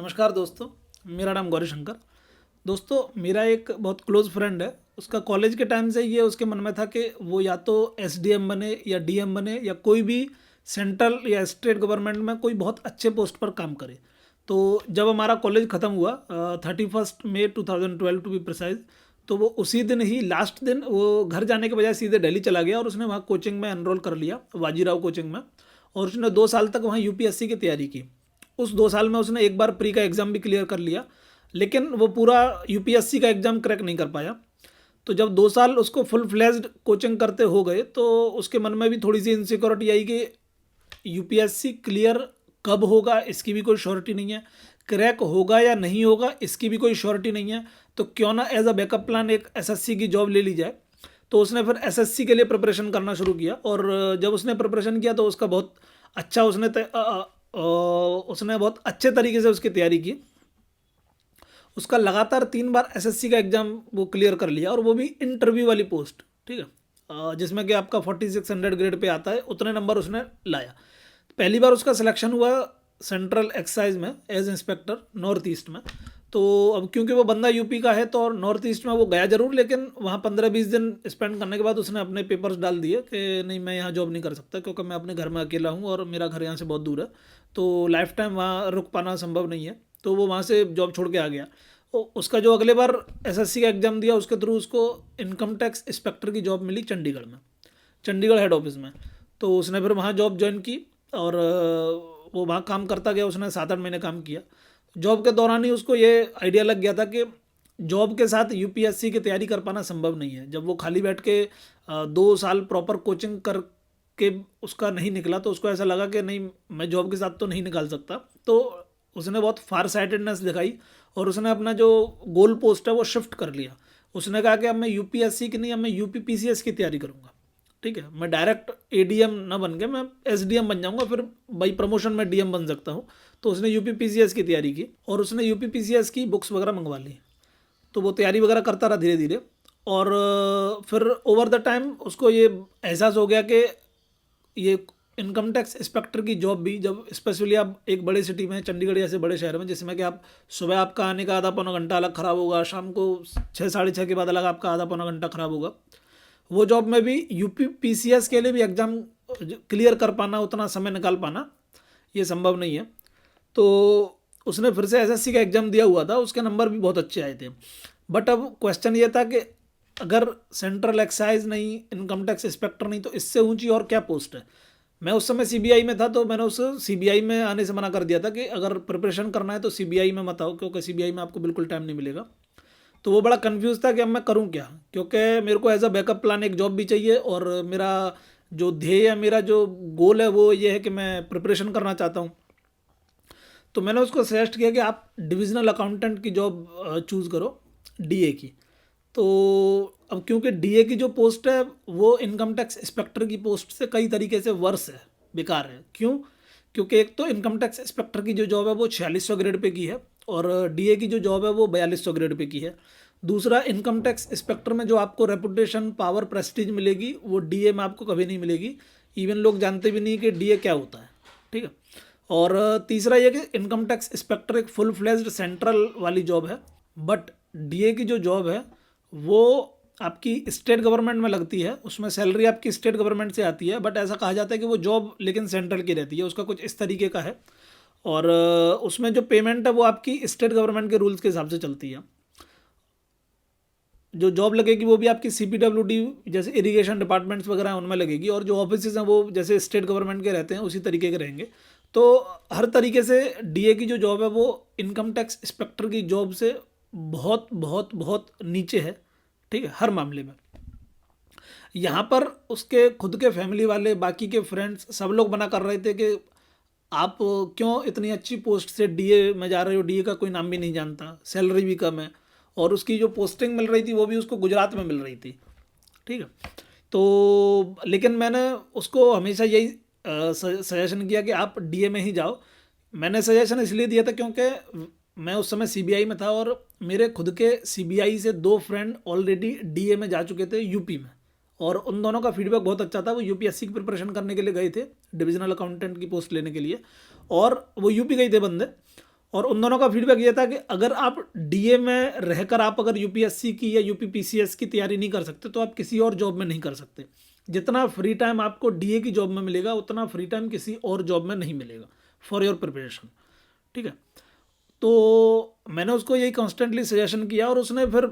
नमस्कार दोस्तों। मेरा नाम गौरी शंकर। दोस्तों, मेरा एक बहुत क्लोज़ फ्रेंड है। उसका कॉलेज के टाइम से ये उसके मन में था कि वो या तो एसडीएम बने या डीएम बने या कोई भी सेंट्रल या स्टेट गवर्नमेंट में कोई बहुत अच्छे पोस्ट पर काम करे। तो जब हमारा कॉलेज ख़त्म हुआ 31 मई 2012 टू बी प्रिसाइज, तो वो उसी दिन ही लास्ट दिन वो घर जाने के बजाय सीधे दिल्ली चला गया और उसने वहाँ कोचिंग में एनरोल कर लिया, वाजीराव कोचिंग में। और उसने 2 साल तक वहाँ यूपीएससी की तैयारी की। उस 2 साल में उसने एक बार प्री का एग्ज़ाम भी क्लियर कर लिया, लेकिन वो पूरा यूपीएससी का एग्ज़ाम क्रैक नहीं कर पाया। तो जब 2 साल उसको फुल फ्लेज्ड कोचिंग करते हो गए तो उसके मन में भी थोड़ी सी इनसिक्योरिटी आई कि यूपीएससी क्लियर कब होगा इसकी भी कोई श्योरिटी नहीं है, क्रैक होगा या नहीं होगा इसकी भी कोई श्योरिटी नहीं है। तो क्यों ना एज अ बैकअप प्लान एक एसएससी की जॉब ले ली जाए। तो उसने फिर एसएससी के लिए प्रिपरेशन करना शुरू किया और जब उसने प्रिपरेशन किया तो उसका बहुत अच्छा उसने बहुत अच्छे तरीके से उसकी तैयारी की। उसका लगातार 3 बार एसएससी का एग्ज़ाम वो क्लियर कर लिया और वो भी इंटरव्यू वाली पोस्ट, ठीक है, जिसमें कि आपका 4600 ग्रेड पे आता है, उतने नंबर उसने लाया। पहली बार उसका सिलेक्शन हुआ सेंट्रल एक्साइज में एज इंस्पेक्टर नॉर्थ ईस्ट में। तो अब क्योंकि वो बंदा यूपी का है तो नॉर्थ ईस्ट में वो गया जरूर, लेकिन वहाँ 15-20 दिन स्पेंड करने के बाद उसने अपने पेपर्स डाल दिए कि नहीं, मैं यहाँ जॉब नहीं कर सकता क्योंकि मैं अपने घर में अकेला हूँ और मेरा घर यहाँ से बहुत दूर है, तो लाइफ टाइम वहाँ रुक पाना संभव नहीं है। तो वो वहाँ से जॉब छोड़ के आ गया। उसका जो अगले बार एसएससी का एग्ज़ाम दिया उसके थ्रू उसको इनकम टैक्स इंस्पेक्टर की जॉब मिली चंडीगढ़ में, चंडीगढ़ हेड ऑफिस में। तो उसने फिर वहाँ जॉब ज्वाइन की और वो वहाँ काम करता गया। उसने 7-8 महीने काम किया। जॉब के दौरान ही उसको ये आइडिया लग गया था कि जॉब के साथ यूपीएससी की तैयारी कर पाना संभव नहीं है। जब वो खाली बैठ के 2 साल प्रॉपर कोचिंग करके उसका नहीं निकला तो उसको ऐसा लगा कि नहीं, मैं जॉब के साथ तो नहीं निकाल सकता। तो उसने बहुत फार साइटेडनेस दिखाई और उसने अपना जो गोल पोस्ट है वो शिफ्ट कर लिया। उसने कहा कि अब मैं यूपीएससी की नहीं, अब मैं यूपीपीसीएस की तैयारी करूँगा। ठीक है, मैं डायरेक्ट एडीएम ना बन के मैं एसडीएम बन जाऊंगा, फिर बाई प्रमोशन में डीएम बन सकता हूँ। तो उसने यूपीपीसीएस की तैयारी की और उसने यूपीपीसीएस की बुक्स वगैरह मंगवा ली। तो वो तैयारी वगैरह करता रहा धीरे धीरे। और फिर ओवर द टाइम उसको ये एहसास हो गया कि ये इनकम टैक्स इंस्पेक्टर की जॉब भी, जब स्पेशली आप एक बड़े सिटी में, चंडीगढ़ जैसे बड़े शहर में, जिसमें कि आप सुबह आपका आने का आधा पौना घंटा अलग ख़राब होगा, शाम को 6-6:30 के बाद अलग आपका आधा पौना घंटा ख़राब होगा, वो जॉब में भी यूपी पीसीएस के लिए भी एग्ज़ाम क्लियर कर पाना, उतना समय निकाल पाना ये संभव नहीं है। तो उसने फिर से एसएससी का एग्ज़ाम दिया हुआ था, उसके नंबर भी बहुत अच्छे आए थे। बट अब क्वेश्चन ये था कि अगर सेंट्रल एक्साइज नहीं, इनकम टैक्स इंस्पेक्टर नहीं, तो इससे ऊंची और क्या पोस्ट है। मैं उस समय सीबीआई में था तो मैंने उस सीबीआई में आने से मना कर दिया था कि अगर प्रिपरेशन करना है तो सीबीआई में मत आओ, क्योंकि सीबीआई में आपको बिल्कुल टाइम नहीं मिलेगा। तो वो बड़ा कंफ्यूज था कि अब मैं करूं क्या, क्योंकि मेरे को एज अ बैकअप प्लान एक जॉब भी चाहिए और मेरा जो ध्येय है, मेरा जो गोल है वो ये है कि मैं प्रिपरेशन करना चाहता हूँ। तो मैंने उसको सजेस्ट किया कि आप डिविजनल अकाउंटेंट की जॉब चूज़ करो, डीए की। तो अब क्योंकि डीए की जो पोस्ट है वो इनकम टैक्स इंस्पेक्टर की पोस्ट से कई तरीके से वर्स है, बेकार है। क्यों? क्योंकि एक तो इनकम टैक्स इंस्पेक्टर की जो जॉब है वो 4600 ग्रेड पे की है और डीए की जो जॉब है वो 4200 ग्रेड पे की है। दूसरा, इनकम टैक्स इंस्पेक्टर में जो आपको रेपुटेशन, पावर, प्रेस्टीज मिलेगी वो डीए में आपको कभी नहीं मिलेगी। इवन लोग जानते भी नहीं कि डीए क्या होता है। ठीक है। और तीसरा ये कि इनकम टैक्स इंस्पेक्टर एक फुल फ्लेज्ड सेंट्रल वाली जॉब है, बट डीए की जो जॉब है वो आपकी स्टेट गवर्नमेंट में लगती है, उसमें सैलरी आपकी स्टेट गवर्नमेंट से आती है, बट ऐसा कहा जाता है कि वो जॉब लेकिन सेंट्रल की रहती है, उसका कुछ इस तरीके का है। और उसमें जो पेमेंट है वो आपकी स्टेट गवर्नमेंट के रूल्स के हिसाब से चलती है। जो जॉब लगेगी वो भी आपकी सीपीडब्ल्यूडी जैसे इरिगेशन डिपार्टमेंट्स वगैरह हैं उनमें लगेगी, और जो ऑफिस हैं वो जैसे स्टेट गवर्नमेंट के रहते हैं उसी तरीके के रहेंगे। तो हर तरीके से डीए की जो जॉब है वो इनकम टैक्स इंस्पेक्टर की जॉब से बहुत बहुत बहुत नीचे है। ठीक है, हर मामले में। यहाँ पर उसके खुद के फैमिली वाले, बाकी के फ्रेंड्स सब लोग मना कर रहे थे कि आप क्यों इतनी अच्छी पोस्ट से डीए में जा रहे हो, डीए का कोई नाम भी नहीं जानता, सैलरी भी कम है, और उसकी जो पोस्टिंग मिल रही थी वो भी उसको गुजरात में मिल रही थी। ठीक है। तो लेकिन मैंने उसको हमेशा यही सजेशन किया कि आप डीए में ही जाओ। मैंने सजेशन इसलिए दिया था क्योंकि मैं उस समय सीबीआई में था और मेरे खुद के सीबीआई से 2 फ्रेंड ऑलरेडी डीए में जा चुके थे यूपी में, और उन दोनों का फीडबैक बहुत अच्छा था। वो यूपीएससी की प्रिपरेशन करने के लिए गए थे, डिविजनल अकाउंटेंट की पोस्ट लेने के लिए, और वो यूपी गए थे बंदे। और उन दोनों का फीडबैक ये था कि अगर आप डीए में रहकर आप अगर यूपीएससी की या यूपीपीसीएस की तैयारी नहीं कर सकते तो आप किसी और जॉब में नहीं कर सकते। जितना फ्री टाइम आपको डीए की जॉब में मिलेगा उतना फ्री टाइम किसी और जॉब में नहीं मिलेगा फॉर योर प्रिपरेशन। ठीक है, तो मैंने उसको यही कॉन्स्टेंटली सजेशन किया और उसने फिर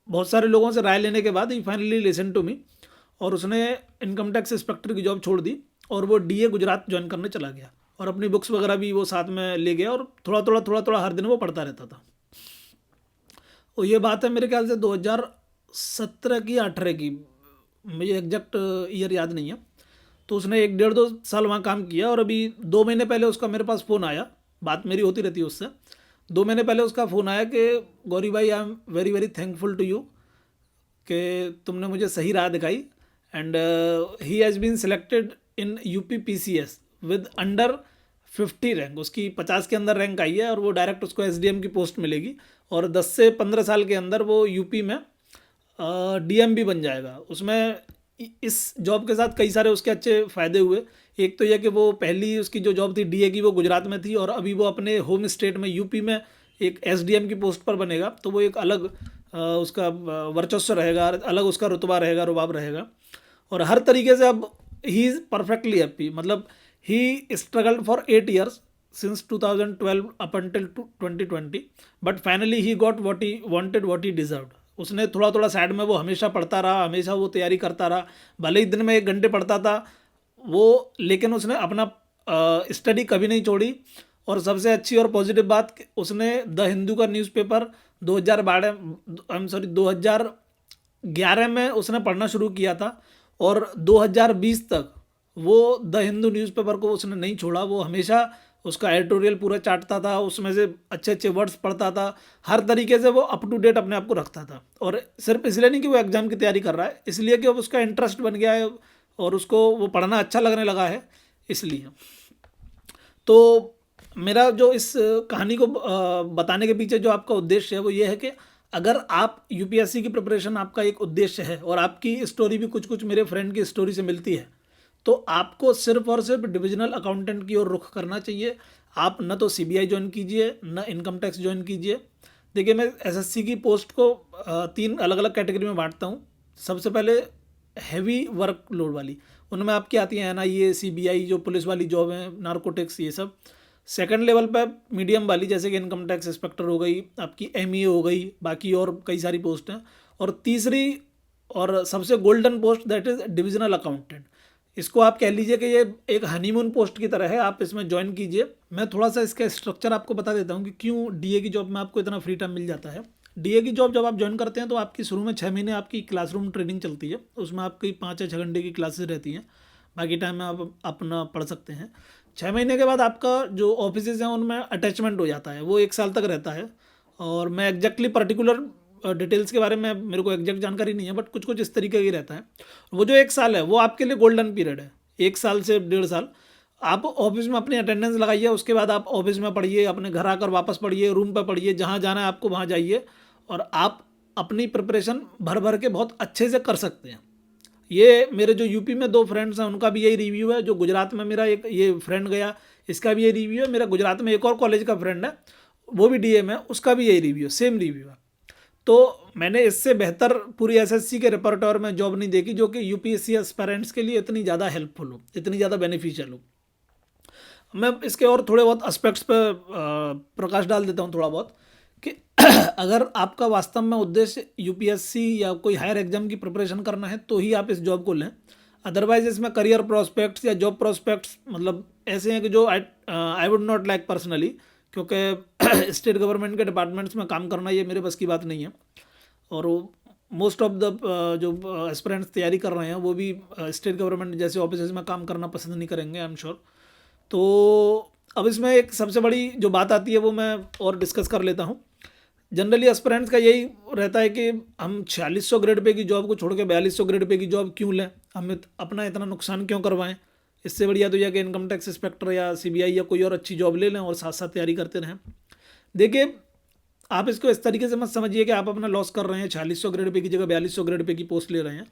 बहुत सारे लोगों से राय लेने के बाद ही फाइनली लिसन टू मी, और उसने इनकम टैक्स इंस्पेक्टर की जॉब छोड़ दी और वो डीए गुजरात ज्वाइन करने चला गया और अपनी बुक्स वगैरह भी वो साथ में ले गया और थोड़ा थोड़ा हर दिन वो पढ़ता रहता था। और ये बात है मेरे ख्याल से 2017 की 18 की, मुझे एग्जैक्ट ईयर याद नहीं है। तो उसने 1 डेढ़ 2 साल वहाँ काम किया और अभी 2 महीने पहले उसका मेरे पास फ़ोन आया, बात मेरी होती रहती है उससे। 2 महीने पहले उसका फ़ोन आया कि गौरी भाई I am very very thankful to you कि तुमने मुझे सही राह दिखाई, and he has been selected in UPPCS with under 50 rank. उसकी 50 के अंदर रैंक आई है और वो डायरेक्ट उसको एसडीएम की पोस्ट मिलेगी और 10 से 15 साल के अंदर वो यूपी में डीएम भी बन जाएगा। उसमें इस जॉब के साथ कई सारे उसके अच्छे फ़ायदे हुए। एक तो यह कि वो पहली उसकी जो जॉब थी डीए की वो गुजरात में थी और अभी वो अपने होम स्टेट में यूपी में एक एसडीएम की पोस्ट पर बनेगा, तो वो एक अलग उसका वर्चस्व रहेगा, अलग उसका रुतबा रहेगा, रुबाब रहेगा। और हर तरीके से अब ही इज़ परफेक्टली हैप्पी। मतलब he struggled for 8 years since 2012 up until 2020, but finally he got what he wanted, what he deserved. उसने थोड़ा थोड़ा साइड में वो हमेशा पढ़ता रहा, हमेशा वो तैयारी करता रहा, भले ही दिन में 1 घंटे पढ़ता था वो, लेकिन उसने अपना स्टडी कभी नहीं छोड़ी। और सबसे अच्छी और पॉजिटिव बात, उसने द हिंदू का न्यूज़पेपर 2011 में उसने पढ़ना शुरू किया था और 2020 तक वो द हिंदू न्यूज़पेपर को उसने नहीं छोड़ा। वो हमेशा उसका एडिटोरियल पूरा चाटता था, उसमें से अच्छे अच्छे वर्ड्स पढ़ता था, हर तरीके से वो अप टू डेट अपने आप को रखता था। और सिर्फ इसलिए नहीं कि वो एग्ज़ाम की तैयारी कर रहा है, इसलिए कि अब उसका इंटरेस्ट बन गया है और उसको वो पढ़ना अच्छा लगने लगा है, इसलिए। तो मेरा जो इस कहानी को बताने के पीछे जो आपका उद्देश्य है वो ये है कि अगर आप यूपीएससी की प्रिपरेशन आपका एक उद्देश्य है और आपकी स्टोरी भी कुछ कुछ मेरे फ्रेंड की स्टोरी से मिलती है, तो आपको सिर्फ और सिर्फ डिविजनल अकाउंटेंट की ओर रुख करना चाहिए। आप न तो सीबीआई ज्वाइन कीजिए, न इनकम टैक्स ज्वाइन कीजिए। देखिए, मैं एसएससी की पोस्ट को 3 अलग अलग कैटेगरी में बांटता हूँ। सबसे पहले हैवी वर्क लोड वाली, उनमें आपकी आती है एनआईए, सीबीआई, जो पुलिस वाली जॉब है, नार्कोटिक्स, ये सब। सेकंड लेवल पर मीडियम वाली, जैसे कि इनकम टैक्स इंस्पेक्टर हो गई, आपकी एमईए हो गई, बाकी और कई सारी पोस्ट हैं। और तीसरी और सबसे golden post, that is divisional accountant. इसको आप कह लीजिए कि ये एक हनीमून पोस्ट की तरह है, आप इसमें ज्वाइन कीजिए। मैं थोड़ा सा इसका स्ट्रक्चर आपको बता देता हूँ कि क्यों डीए की जॉब में आपको इतना फ्री टाइम मिल जाता है। डीए की जॉब जब आप ज्वाइन करते हैं तो आपकी शुरू में 6 महीने आपकी क्लासरूम ट्रेनिंग चलती है, उसमें आपकी 5 या 6 घंटे की क्लासेस रहती हैं, बाकी टाइम में आप अपना पढ़ सकते हैं। 6 महीने के बाद आपका जो ऑफिसेज हैं उनमें अटैचमेंट हो जाता है, वो 1 साल तक रहता है। और मैं एग्जैक्टली पर्टिकुलर डिटेल्स के बारे में मेरे को एग्जैक्ट जानकारी नहीं है, बट कुछ कुछ इस तरीके की रहता है। वो जो 1 साल है वो आपके लिए गोल्डन पीरियड है। 1 साल से 1.5 साल आप ऑफिस में अपनी अटेंडेंस लगाइए, उसके बाद आप ऑफिस में पढ़िए, अपने घर आकर वापस पढ़िए, रूम पर पढ़िए, जहाँ जाना है आपको वहाँ जाइए और आप अपनी प्रिपरेशन भर भर के बहुत अच्छे से कर सकते हैं। ये मेरे जो यूपी में 2 फ्रेंड्स हैं उनका भी यही रिव्यू है। जो गुजरात में मेरा एक ये फ्रेंड गया, इसका भी यही रिव्यू है। मेरा गुजरात में एक और कॉलेज का फ्रेंड है, वो भी डीएम है, उसका भी यही रिव्यू, सेम रिव्यू है। तो मैंने इससे बेहतर पूरी एसएससी के रिपर्टोर में जॉब नहीं देखी जो कि यूपीएससी एस्पायरेंट्स के लिए इतनी ज़्यादा हेल्पफुल हो, इतनी ज़्यादा बेनिफिशियल हो। मैं इसके और थोड़े बहुत एस्पेक्ट्स पर प्रकाश डाल देता हूँ थोड़ा बहुत, कि अगर आपका वास्तव में उद्देश्य यूपीएससी या कोई हायर एग्जाम की प्रिपरेशन करना है तो ही आप इस जॉब को लें। अदरवाइज इसमें करियर प्रोस्पेक्ट्स या जॉब प्रोस्पेक्ट्स मतलब ऐसे हैं कि जो I would not like personally, क्योंकि स्टेट गवर्नमेंट के डिपार्टमेंट्स में काम करना ये मेरे बस की बात नहीं है। और मोस्ट ऑफ द जो एस्पिरेंट्स तैयारी कर रहे हैं वो भी स्टेट गवर्नमेंट जैसे ऑफिस में काम करना पसंद नहीं करेंगे, आई एम श्योर। तो अब इसमें एक सबसे बड़ी जो बात आती है वो मैं और डिस्कस कर लेता हूँ। जनरली एस्पिरेंट्स का यही रहता है कि हम 4600 ग्रेड पे की जॉब को छोड़ के 4200 ग्रेड पे की जॉब क्यों लें, हम अपना इतना नुकसान क्यों करवाएं। इससे बढ़िया तो यह कि इनकम टैक्स इंस्पेक्टर या सीबीआई या कोई और अच्छी जॉब ले लें और साथ साथ तैयारी करते रहें। देखिए, आप इसको इस तरीके से मत समझिए कि आप अपना लॉस कर रहे हैं, 4600 ग्रेड पे की जगह 4200 ग्रेड पे की पोस्ट ले रहे हैं।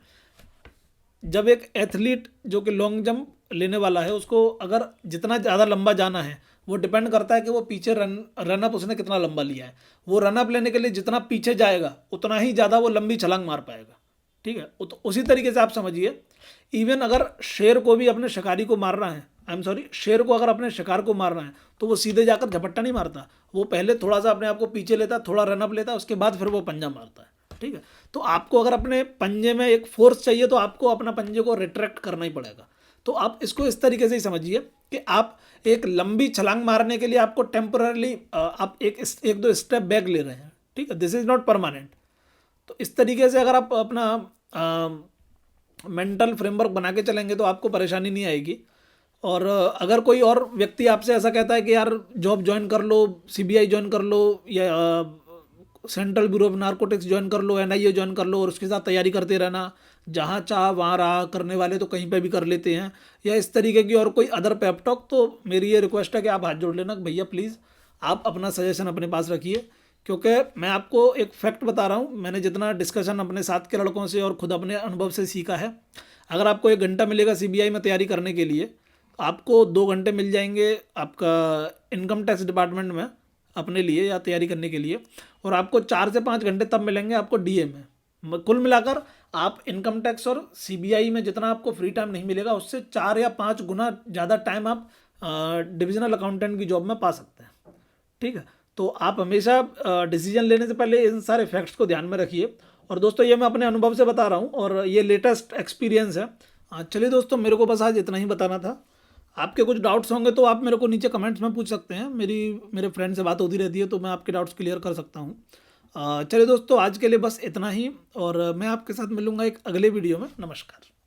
जब एक एथलीट जो कि लॉन्ग जंप लेने वाला है, उसको अगर जितना ज़्यादा लंबा जाना है वो डिपेंड करता है कि वो पीछे रनअप उसने कितना लंबा लिया है। वो रनअप लेने के लिए जितना पीछे जाएगा उतना ही ज़्यादा वो लंबी छलांग मार पाएगा। ठीक है, तो उसी तरीके से आप समझिए, इवन अगर शेर को भी अपने शिकारी को मारना है, आई एम सॉरी, शेर को अगर अपने शिकार को मारना है तो वो सीधे जाकर झपट्टा नहीं मारता, वो पहले थोड़ा सा अपने आप को पीछे लेता, थोड़ा रनअप लेता, उसके बाद फिर वो पंजा मारता है। ठीक है, तो आपको अगर अपने पंजे में एक फोर्स चाहिए तो आपको अपना पंजे को रिट्रैक्ट करना ही पड़ेगा। तो आप इसको इस तरीके से ही समझिए कि आप एक लंबी छलांग मारने के लिए आपको टेम्पररली आप एक दो स्टेप बैक ले रहे हैं। ठीक है, दिस इज नॉट परमानेंट। तो इस तरीके से अगर आप अपना मेंटल फ्रेमवर्क बना के चलेंगे तो आपको परेशानी नहीं आएगी। और अगर कोई और व्यक्ति आपसे ऐसा कहता है कि यार जॉब ज्वाइन कर लो, सीबीआई ज्वाइन कर लो, या central bureau of narcotics join कर लो, एनआईए ज्वाइन कर लो और उसके साथ तैयारी करते रहना, जहाँ चाह वहाँ रहा, करने वाले तो कहीं पे भी कर लेते हैं, या इस तरीके की और कोई अदर पेप टॉक, तो मेरी ये रिक्वेस्ट है कि आप हाथ जोड़ लेना कि भैया प्लीज़ आप अपना सजेशन अपने पास रखिए। क्योंकि मैं आपको एक फैक्ट बता रहा हूँ, मैंने जितना डिस्कशन अपने साथ के लड़कों से और खुद अपने अनुभव से सीखा है, अगर आपको 1 घंटा मिलेगा सीबीआई में तैयारी करने के लिए, आपको 2 घंटे मिल जाएंगे आपका इनकम टैक्स डिपार्टमेंट में अपने लिए या तैयारी करने के लिए, और आपको 4 से 5 घंटे तब मिलेंगे आपको डीए में। कुल मिलाकर आप इनकम टैक्स और सीबीआई में जितना आपको फ्री टाइम नहीं मिलेगा उससे 4 या 5 गुना ज़्यादा टाइम आप डिविजनल अकाउंटेंट की जॉब में पा सकते हैं। ठीक है, तो आप हमेशा डिसीजन लेने से पहले इन सारे फैक्ट्स को ध्यान में रखिए। और दोस्तों ये मैं अपने अनुभव से बता रहा हूँ और ये लेटेस्ट एक्सपीरियंस है। चलिए दोस्तों, मेरे को बस आज इतना ही बताना था। आपके कुछ डाउट्स होंगे तो आप मेरे को नीचे कमेंट्स में पूछ सकते हैं, मेरे फ्रेंड से बात होती रहती है तो मैं आपके डाउट्स क्लियर कर सकता हूँ। चलिए दोस्तों, आज के लिए बस इतना ही, और मैं आपके साथ मिलूंगा एक अगले वीडियो में। नमस्कार।